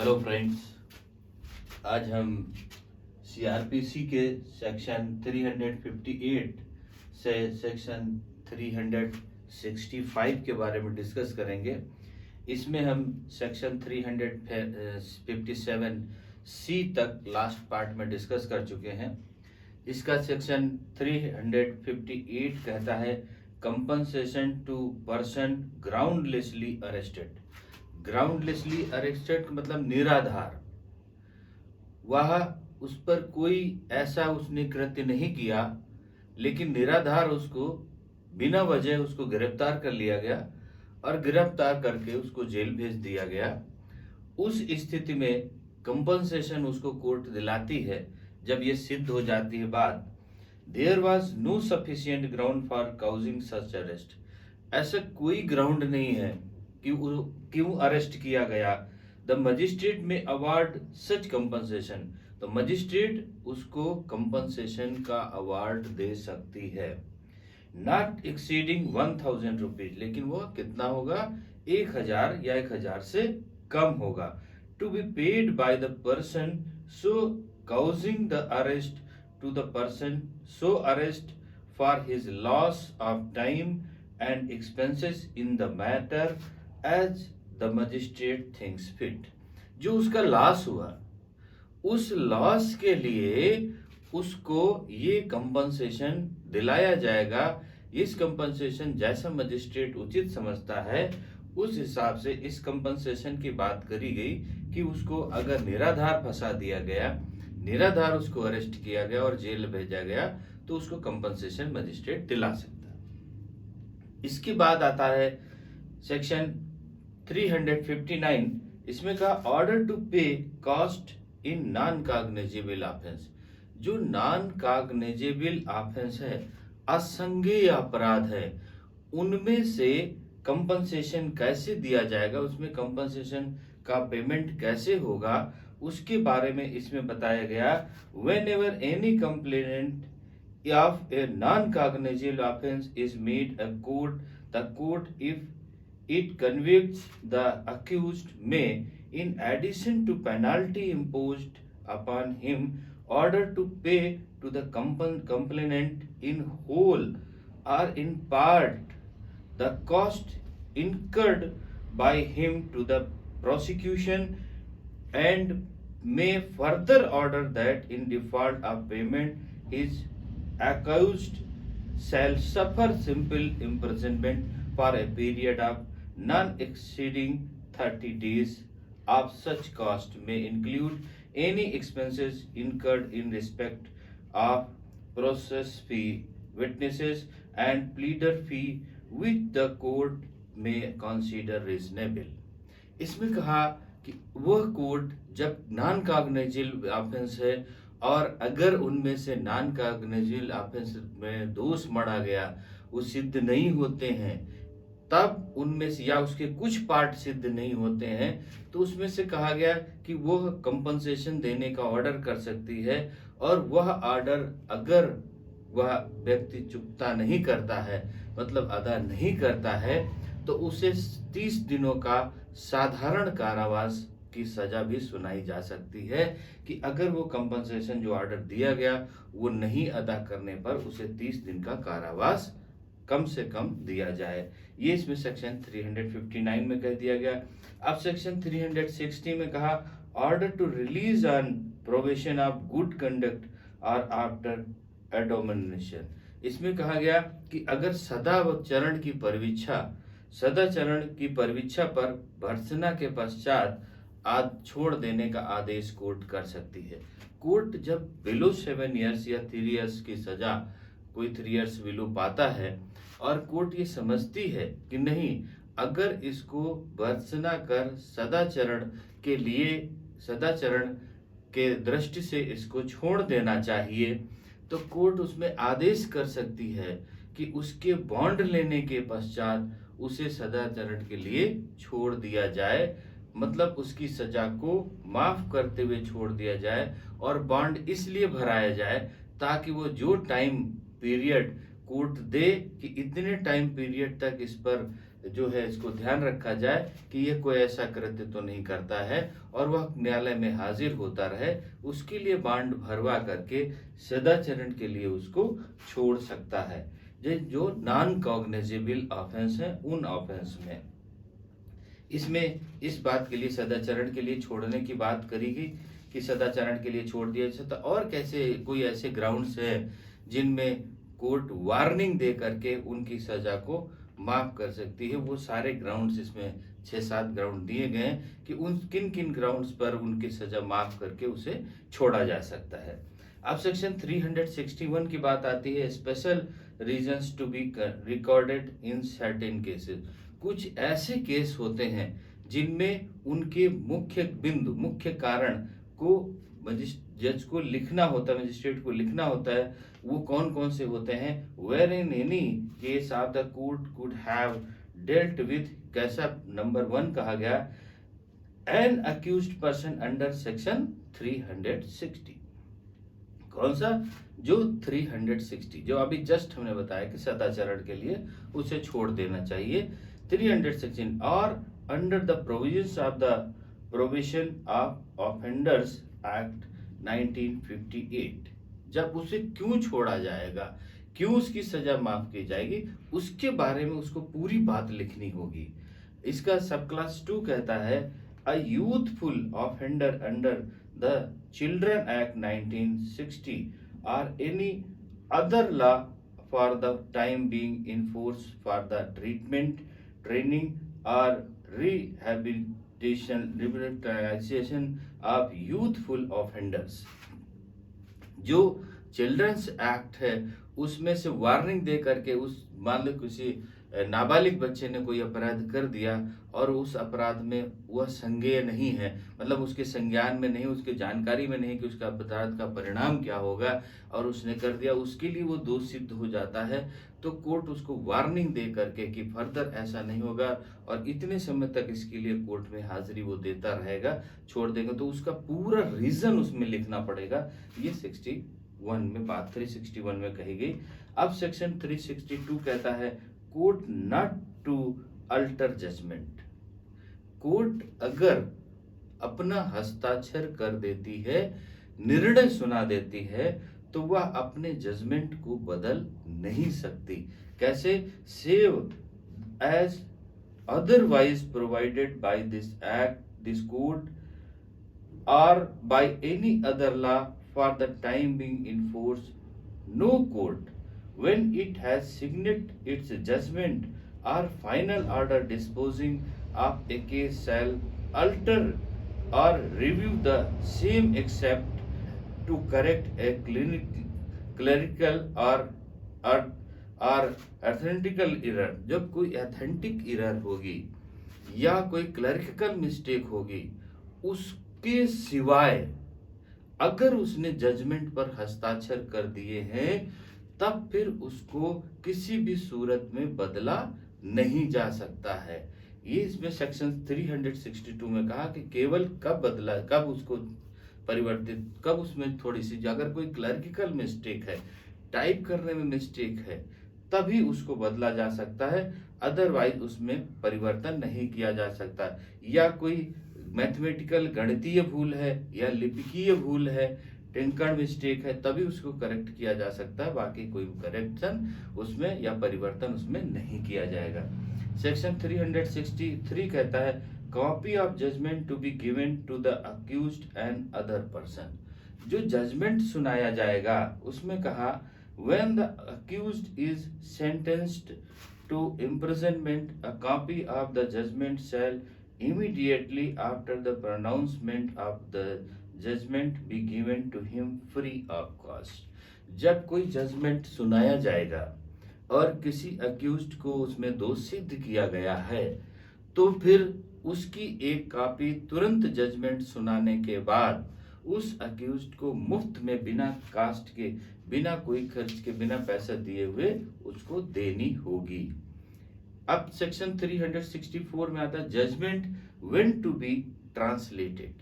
Hello friends, आज हम CrPC के सेक्शन 358 से सेक्शन 365 के बारे में डिस्कस करेंगे। इसमें हम सेक्शन 357 सी तक लास्ट पार्ट में डिस्कस कर चुके हैं। इसका सेक्शन 358 कहता है compensation to person groundlessly arrested. Groundlessly arrested मतलब निराधार, वह उस पर कोई ऐसा उसने कृत्य नहीं किया, लेकिन निराधार उसको बिना वजह उसको गिरफ्तार कर लिया गया और गिरफ्तार करके उसको जेल भेज दिया गया। उस स्थिति में कंपनसेशन उसको कोर्ट दिलाती है जब ये सिद्ध हो जाती है बात। There was no sufficient ground for causing such arrest. ऐसा कोई ग्राउंड नहीं है कि क्यों अरेस्ट किया गया। द मजिस्ट्रेट में अवार्ड सच कंपनसेशन, तो मजिस्ट्रेट उसको कंपनसेशन का अवार्ड दे सकती है। नॉट एक्सीडिंग 1000 रुपीज, लेकिन वो कितना होगा? 1000 या 1000 से कम होगा। To be paid by the person so causing the arrest to the person so arrest for his loss of time and expenses in the matter as the magistrate thinks fit। जो उसका लॉस हुआ, उस loss के लिए उसको ये compensation दिलाया जाएगा। इस कंपनसेशन जैसा मजिस्ट्रेट उचित समझता है उस हिसाब से इस कंपनसेशन की बात करी गई कि उसको अगर निराधार फंसा दिया गया, निराधार उसको अरेस्ट किया गया और जेल भेजा गया, तो उसको कंपनसेशन मजिस्ट्रेट दिला सकता है। इसके बाद आता है सेक्शन 359। इसमें कहा ऑर्डर टू पे cost in non cognizable offence. जो नॉन कॉग्निजेबल ऑफेंस है, असंज्ञेय अपराध है, उनमें से कंपनसेशन कैसे दिया जाएगा, उसमें कंपनसेशन का पेमेंट कैसे होगा, उसके बारे में इसमें बताया गया। When ever any complainant of a non cognizable offence is made a court, the court if it convicts the accused may, in addition to penalty imposed upon him, order to pay to the complainant in whole or in part the cost incurred by him to the prosecution, and may further order that in default of payment his accused shall suffer simple imprisonment for a period of none exceeding 30 days of such cost may include any expenses incurred in respect of process fee, witnesses and pleader fee which the court may consider reasonable। इसमें कहा कि वह court जब non cognizable offence है और अगर उनमें से नॉन कॉग्निजेबल ऑफेंस में दोष मढ़ा गया, वो सिद्ध नहीं होते हैं, तब उनमें से या उसके कुछ पार्ट सिद्ध नहीं होते हैं, तो उसमें से कहा गया कि वह कंपनसेशन देने का ऑर्डर कर सकती है। और वह ऑर्डर अगर वह व्यक्ति चुकता नहीं करता है, मतलब अदा नहीं करता है, तो उसे 30 दिनों का साधारण कारावास की सजा भी सुनाई जा सकती है कि अगर वो कंपनसेशन जो ऑर्डर दिया गया वो नहीं अदा करने पर उसे 30 दिन का कारावास कम से कम दिया जाए। ये इसमें सेक्शन 359 में कह दिया गया। अब सेक्शन 360 में कहा order to release on probation of good conduct और आफ्टर एडोमिनेशन। इसमें कहा गया कि अगर सदाचरण की परिवीक्षा पर भर्त्सना के पश्चात आज छोड़ देने का आदेश कोर्ट कर सकती है। कोर्ट जब बिलो 7 ईयर्स या 3 ईयर्स की सजा, कोई 3 ईयर्स बिलो पाता है और कोर्ट ये समझती है कि नहीं, अगर इसको भर्त्सना कर सदाचरण के दृष्टि से इसको छोड़ देना चाहिए, तो कोर्ट उसमें आदेश कर सकती है कि उसके बॉन्ड लेने के पश्चात उसे सदाचरण के लिए छोड़ दिया जाए, मतलब उसकी सजा को माफ करते हुए छोड़ दिया जाए। और बॉन्ड इसलिए भराया जाए ताकि वो जो टाइम पीरियड कोर्ट दे कि इतने टाइम पीरियड तक इस पर जो है इसको ध्यान रखा जाए कि ये कोई ऐसा कृत्य तो नहीं करता है और वह न्यायालय में हाजिर होता रहे, उसके लिए बांड भरवा करके सदाचरण के लिए उसको छोड़ सकता है। जो नॉन कॉग्निजेबल ऑफेंस है उन ऑफेंस में इसमें इस बात के लिए सदाचरण के लिए छोड़ने की बात करी गई कि सदाचरण के लिए छोड़ दिया जा सकता। और कैसे कोई ऐसे ग्राउंड्स है जिनमें कोर्ट वार्निंग दे करके उनकी सजा को माफ कर सकती है, वो सारे ग्राउंड्स इसमें 6-7 ग्राउंड दिए गए हैं कि उन किन किन ग्राउंड्स पर उनकी सजा माफ करके उसे छोड़ा जा सकता है। अब सेक्शन 361 की बात आती है, special reasons to be recorded in certain cases. कुछ ऐसे केस होते हैं जिनमें उनके मुख्य कारण को जज को लिखना होता है, मजिस्ट्रेट को लिखना होता है। वो कौन कौन से होते हैं? Where in any case of the court could have dealt with, कैसा नंबर 1 कहा गया, an accused person under section 360। कौन सा? जो 360, जो अभी जस्ट हमने बताया कि सदाचरण के लिए उसे छोड़ देना चाहिए। 316 और under the provisions of the provision of offenders act 1958। जब उसे क्यों छोड़ा जाएगा, क्यों उसकी सजा माफ की जाएगी, उसके बारे में उसको पूरी बात लिखनी होगी। इसका सब क्लास 2 कहता है, a youthful offender under the Children Act 1960 और any other law for the time being in force for the treatment, training or rehabilitation of youthful offenders। जो चिल्ड्रंस एक्ट है उसमें से वार्निंग दे करके उस मान लो किसी नाबालिग बच्चे ने कोई अपराध कर दिया और उस अपराध में वह संज्ञेय नहीं है, मतलब उसके संज्ञान में नहीं, उसके जानकारी में नहीं कि उसका अपराध का परिणाम क्या होगा, और उसने कर दिया, उसके लिए वो दोष सिद्ध हो जाता है, तो कोर्ट उसको वार्निंग दे करके कि फर्दर ऐसा नहीं होगा और इतने समय तक इसके लिए कोर्ट में हाजिरी वो देता रहेगा, छोड़ देगा, तो उसका पूरा रीजन उसमें लिखना पड़ेगा। ये 61 में बात 361 में कही गई। अब सेक्शन 362 कहता है, court not to alter judgment. Court अगर अपना हस्ताक्षर कर देती है, निर्णय सुना देती है, तो वह अपने जजमेंट को बदल नहीं सकती। कैसे? Save as otherwise provided by this act, this code, or by any other law for the time being in force, no court, when it has signed its judgment or final order disposing of a case, shall alter or review the same except to correct a clerical or authentical error. जब कोई authentic error होगी या कोई clerical mistake होगी, उसके सिवाय अगर उसने जजमेंट पर हस्ताक्षर कर दिए हैं, तब फिर उसको किसी भी सूरत में बदला नहीं जा सकता है। ये इसमें सेक्शन 362 में कहा कि केवल कब बदला, कब उसको परिवर्तित, कब उसमें थोड़ी सी अगर कोई क्लरिकल मिस्टेक है, टाइप करने में मिस्टेक है, तभी उसको बदला जा सकता है, अदरवाइज उसमें परिवर्तन नहीं किया जा सकता। या कोई मैथमेटिकल गणितीय भूल है या लिपिकीय भूल है, टिंकड़ मिस्टेक है, तभी उसको करेक्ट किया जा सकता है, बाकी कोई करेक्शन उसमें या परिवर्तन उसमें नहीं किया जाएगा। सेक्शन 363 कहता है, copy of judgment to be given to the accused and other person. जो जजमेंट सुनाया जाएगा उसमें कहा, when the accused is sentenced to imprisonment, a copy of the judgment shall immediately after the pronouncement of the judgment be given to him free of cost। जब कोई judgement सुनाया जाएगा और किसी अक्यूज्ड को उसमें दोष सिद्ध किया गया है, तो फिर उसकी एक कॉपी तुरंत जजमेंट सुनाने के बाद उस अक्यूज्ड को मुफ्त में बिना कास्ट के, बिना कोई खर्च के, बिना पैसा दिए हुए उसको देनी होगी। अब सेक्शन 364 में आता है, judgment when to be translated.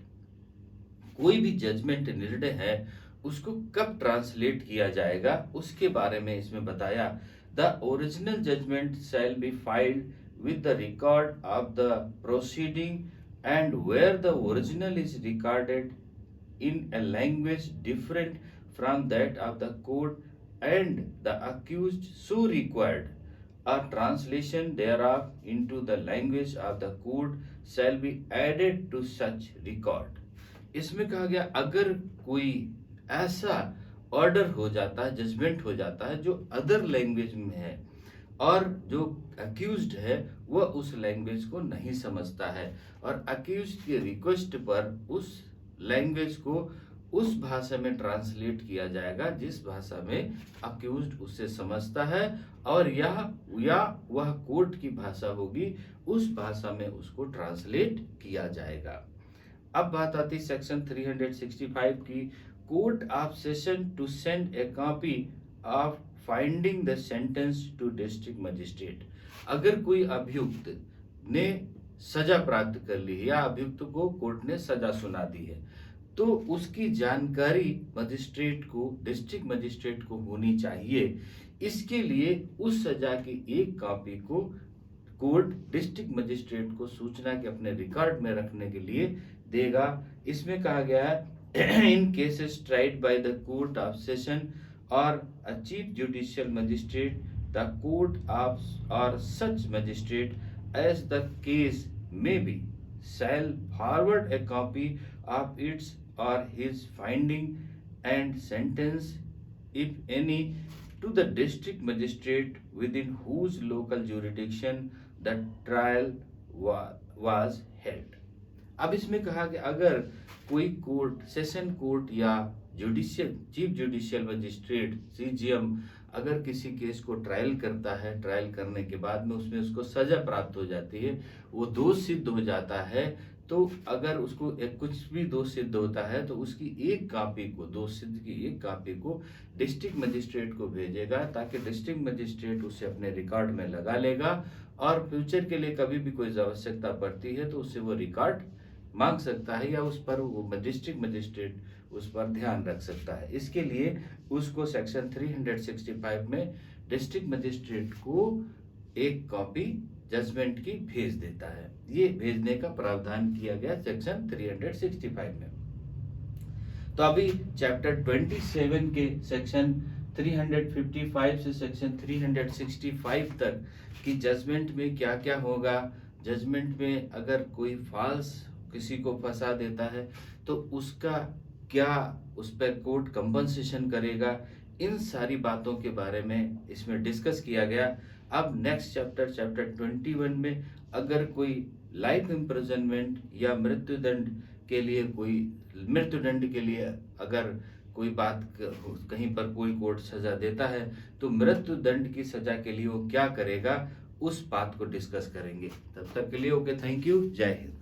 कोई भी जजमेंट, निर्णय है, उसको कब ट्रांसलेट किया जाएगा उसके बारे में इसमें बताया। The original judgment shall be filed with the record of the proceeding and where the original is recorded in a language different from that of the court and the accused so required, a translation thereof into the language of the court shall be added to such record. इसमें कहा गया अगर कोई ऐसा order हो जाता है, judgement हो जाता है जो अदर लैंग्वेज में है और जो अक्यूज्ड है वह उस लैंग्वेज को नहीं समझता है और अक्यूज्ड की रिक्वेस्ट पर उस लैंग्वेज को उस भाषा में ट्रांसलेट किया जाएगा जिस भाषा में अक्यूज्ड उसे समझता है और या वह कोर्ट की भाषा होगी उस भाषा में उसको ट्रांसलेट किया जाएगा। अब बात आती सेक्शन 365 की, court of session to send a copy of finding the sentence to district magistrate. अगर कोई अभियुक्त ने सजा प्राप्त कर ली है या अभियुक्त को कोर्ट ने सजा सुना दी है तो उसकी जानकारी मजिस्ट्रेट को, डिस्ट्रिक्ट मजिस्ट्रेट को होनी चाहिए। इसके लिए उस सजा की एक कॉपी को कोर्ट डिस्ट्रिक्ट मजिस्ट्रेट को सूचना के अपने रिकॉर्ड में रखने के लिए देगा। इसमें कहा गया है in cases tried by the court of session और a chief judicial magistrate the court of और such magistrate as the case may be shall forward a copy of its or his finding and sentence, if any, to the district magistrate within whose local jurisdiction the trial was held. अब इसमें कहा कि अगर कोई court, session court या judicial, chief judicial magistrate CJM अगर किसी case को ट्रायल करता है, ट्रायल करने के बाद में उसमें उसको सजा प्राप्त हो जाती है, वो दोष सिद्ध हो जाता है, तो अगर उसको कुछ भी दोष सिद्ध होता है तो उसकी एक कॉपी को, दोष सिद्ध की एक कॉपी को डिस्ट्रिक्ट मजिस्ट्रेट को भेजेगा ताकि डिस्ट्रिक्ट मजिस्ट्रेट उसे अपने रिकॉर्ड में लगा लेगा और फ्यूचर के लिए कभी भी कोई आवश्यकता पड़ती है तो उससे वो रिकॉर्ड मांग सकता है या उस पर वो डिस्ट्रिक्ट मजिस्ट्रेट उस पर ध्यान रख सकता है। इसके लिए उसको सेक्शन 365 में डिस्ट्रिक्ट मजिस्ट्रेट को एक कॉपी जजमेंट की भेज देता है। ये भेजने का प्रावधान किया गया सेक्शन 365 में। तो अभी चैप्टर 27 के सेक्शन 355 से सेक्शन 365 तक की जजमेंट में क्या क्या होगा, जजमेंट में अगर कोई फॉल्स किसी को फंसा देता है तो उसका क्या, उस पर कोर्ट कंपनसेशन करेगा, इन सारी बातों के बारे में इसमें डिस्कस किया गया। अब नेक्स्ट चैप्टर 21 में अगर कोई लाइफ इम्प्रिजनमेंट या मृत्युदंड के लिए, कोई मृत्युदंड के लिए अगर कोई बात कहीं पर कोई कोर्ट सजा देता है तो मृत्युदंड की सजा के लिए वो क्या करेगा उस बात को डिस्कस करेंगे। तब तक के लिए ओके, थैंक यू, जय हिंद।